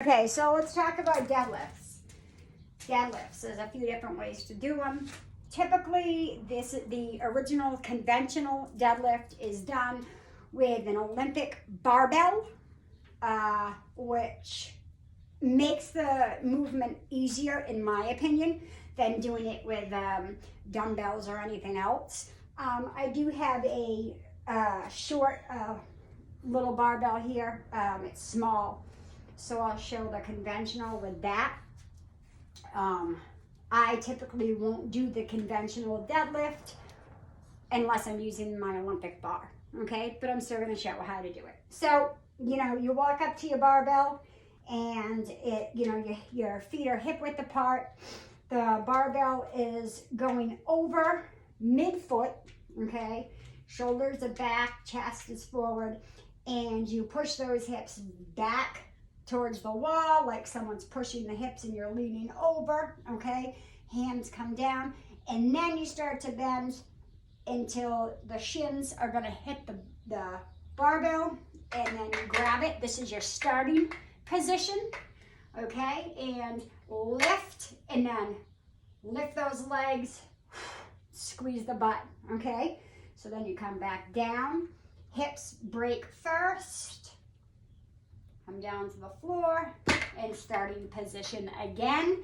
Okay, so let's talk about deadlifts. Deadlifts, there's a few different ways to do them. Typically, the original conventional deadlift is done with an Olympic barbell, which makes the movement easier, in my opinion, than doing it with dumbbells or anything else. I do have a short little barbell here. It's small, so I'll show the conventional with that. I typically won't do the conventional deadlift unless I'm using my Olympic bar, okay? But I'm still gonna show how to do it. So, you walk up to your barbell and your feet are hip width apart. The barbell is going over mid-foot, okay? Shoulders are back, chest is forward, and you push those hips back towards the wall, like someone's pushing the hips and you're leaning over, okay? Hands come down, and then you start to bend until the shins are gonna hit the barbell, and then you grab it. This is your starting position, okay? And lift, and then lift those legs, squeeze the butt, okay? So then you come back down, hips break first, come down to the floor, and starting position again.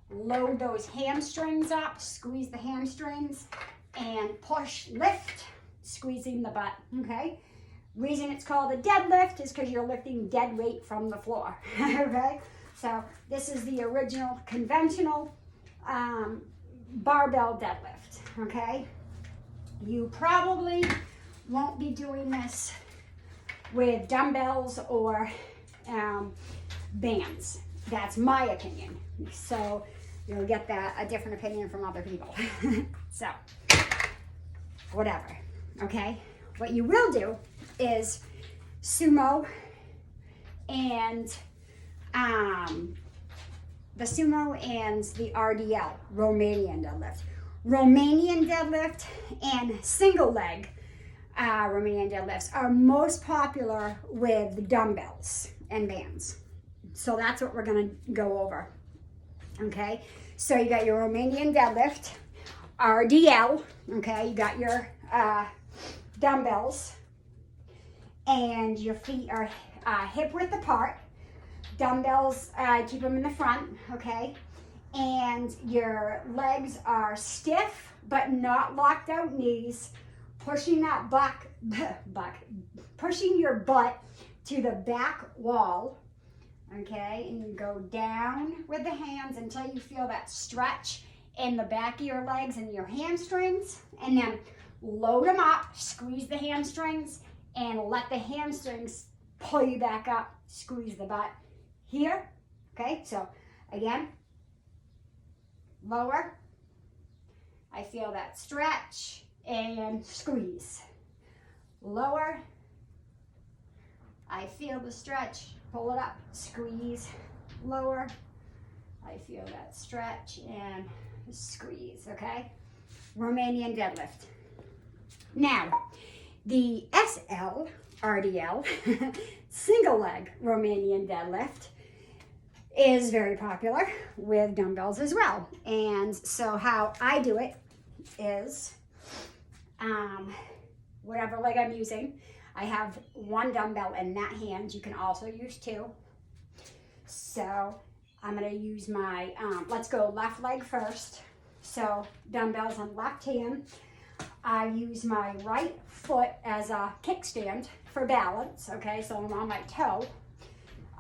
Load those hamstrings up, squeeze the hamstrings, and push, lift, squeezing the butt, okay? Reason it's called a deadlift is because you're lifting dead weight from the floor, okay? So this is the original conventional barbell deadlift, okay? You probably won't be doing this with dumbbells or bands. That's my opinion. So you'll get a different opinion from other people. So, whatever, okay? What you will do is sumo and the sumo and the RDL, Romanian deadlift. Romanian deadlift and single leg Romanian deadlifts are most popular with dumbbells and bands. So that's what we're gonna go over, okay? So you got your Romanian deadlift, RDL, okay? You got your dumbbells, and your feet are hip width apart. Dumbbells, keep them in the front, okay? And your legs are stiff, but not locked out knees, pushing that pushing your butt to the back wall, okay? And you go down with the hands until you feel that stretch in the back of your legs and your hamstrings, and then load them up, squeeze the hamstrings, and let the hamstrings pull you back up, squeeze the butt here, okay? So again, lower, I feel that stretch, and squeeze. Lower, I feel the stretch, pull it up, squeeze. Lower, I feel that stretch, and squeeze, okay? Romanian deadlift. Now, the SL, RDL, single leg Romanian deadlift is very popular with dumbbells as well. And so how I do it is, whatever leg I'm using, I have one dumbbell in that hand. You can also use two. So I'm gonna use my, let's go left leg first. So dumbbells on left hand. I use my right foot as a kickstand for balance, okay? So I'm on my toe.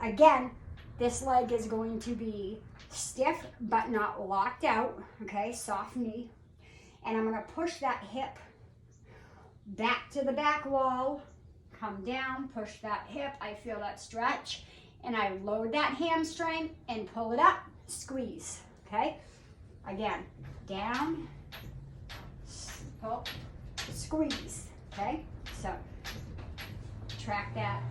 Again, this leg is going to be stiff but not locked out, okay? Soft knee. And I'm gonna push that hip back to the back wall, come down, push that hip, I feel that stretch, and I load that hamstring and pull it up, squeeze, okay? Again, down, pull, squeeze, okay? So, track that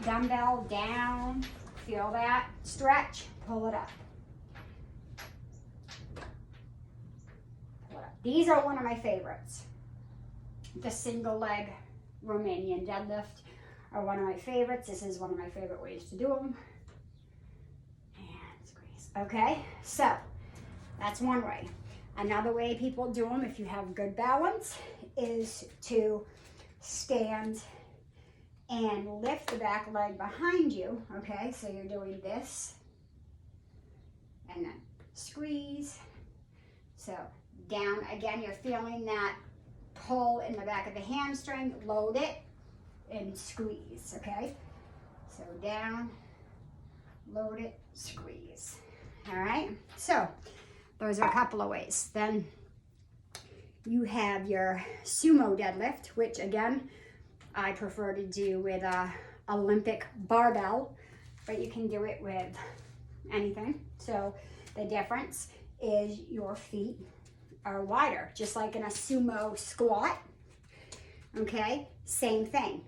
dumbbell down, feel that stretch, pull it up. Pull it up. These are one of my favorites. The single leg Romanian deadlift are one of my favorites. This is one of my favorite ways to do them. Okay, so that's one way. Another way people do them, if you have good balance, is to stand and lift the back leg behind you. Okay, so you're doing this and then squeeze. So down again, you're feeling that pull in the back of the hamstring, load it and squeeze. Okay, so down, load it, squeeze. All right, so those are a couple of ways. Then you have your sumo deadlift, which again, I prefer to do with a Olympic barbell, but you can do it with anything. So the difference is your feet are wider, just like in a sumo squat. Okay, same thing.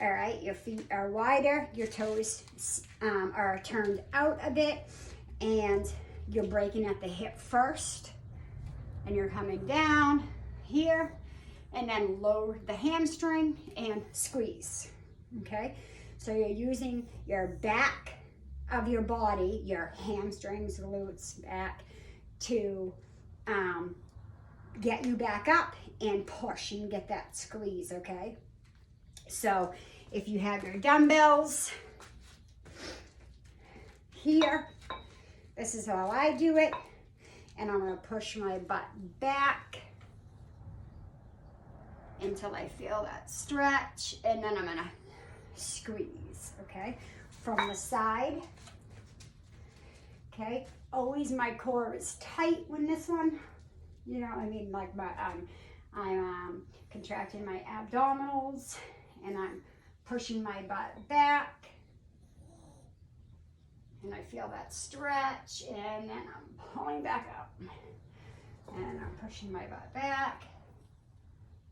All right, your feet are wider, your toes are turned out a bit, and you're breaking at the hip first, and you're coming down here, and then lower the hamstring and squeeze. Okay, so you're using your back of your body, your hamstrings, glutes, back, to get you back up and push and get that squeeze. Okay, so if you have your dumbbells here, this is how I do it, and I'm going to push my butt back until I feel that stretch, and then I'm going to squeeze. Okay, from the side. Okay, always my core is tight when this one, you know, I mean, like I'm contracting my abdominals, and I'm pushing my butt back, and I feel that stretch, and then I'm pulling back up, and I'm pushing my butt back,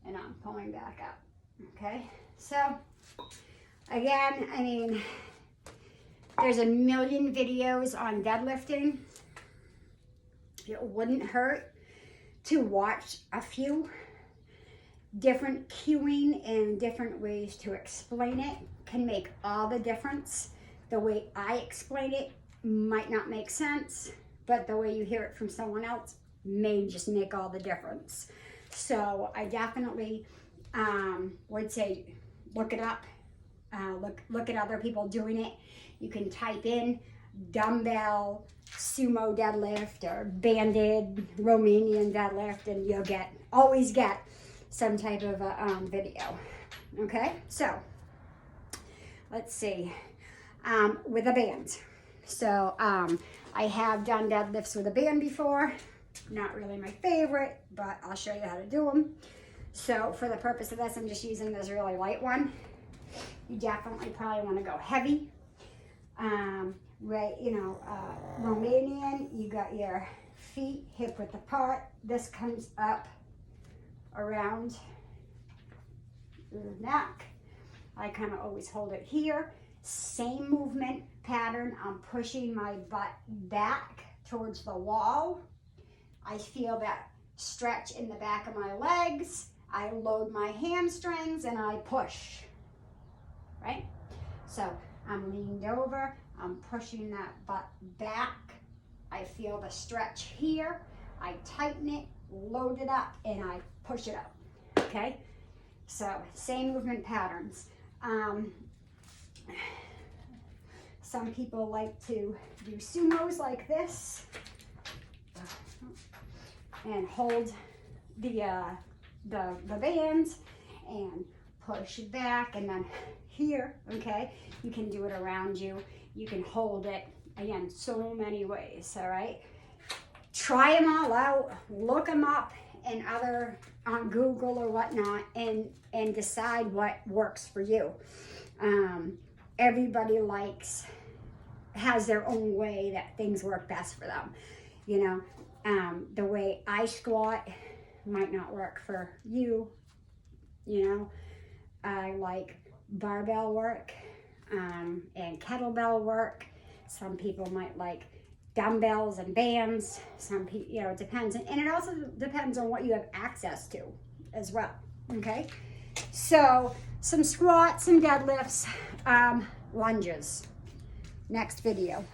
and I'm pulling back up. Okay, so again, I mean, there's a million videos on deadlifting. It wouldn't hurt to watch a few. Different cueing and different ways to explain it can make all the difference. The way I explain it might not make sense, but the way you hear it from someone else may just make all the difference. So I definitely would say look it up. Look at other people doing it. You can type in dumbbell sumo deadlift or banded Romanian deadlift, and you'll always get some type of a video. Okay, so let's see, with a band. So I have done deadlifts with a band before. Not really my favorite, but I'll show you how to do them. So for the purpose of this, I'm just using this really light one. You definitely probably want to go heavy. Right, you know, Romanian, you got your feet hip width apart. This comes up around the neck. I kind of always hold it here. Same movement pattern. I'm pushing my butt back towards the wall. I feel that stretch in the back of my legs. I load my hamstrings and I push, right? So I'm leaned over, I'm pushing that butt back. I feel the stretch here. I tighten it, load it up, and I push it up, okay? So same movement patterns. Some people like to do sumos like this and hold the bands and push it back, and then here, okay? You can do it around you. You can hold it, again, so many ways, all right? Try them all out, look them up and on Google or whatnot, and decide what works for you. Everybody has their own way that things work best for them. You know, the way I squat might not work for you. You know, I like barbell work and kettlebell work. Some people might like dumbbells and bands. Some people, you know, it depends. And it also depends on what you have access to as well, okay? So some squats, some deadlifts, lunges. Next video.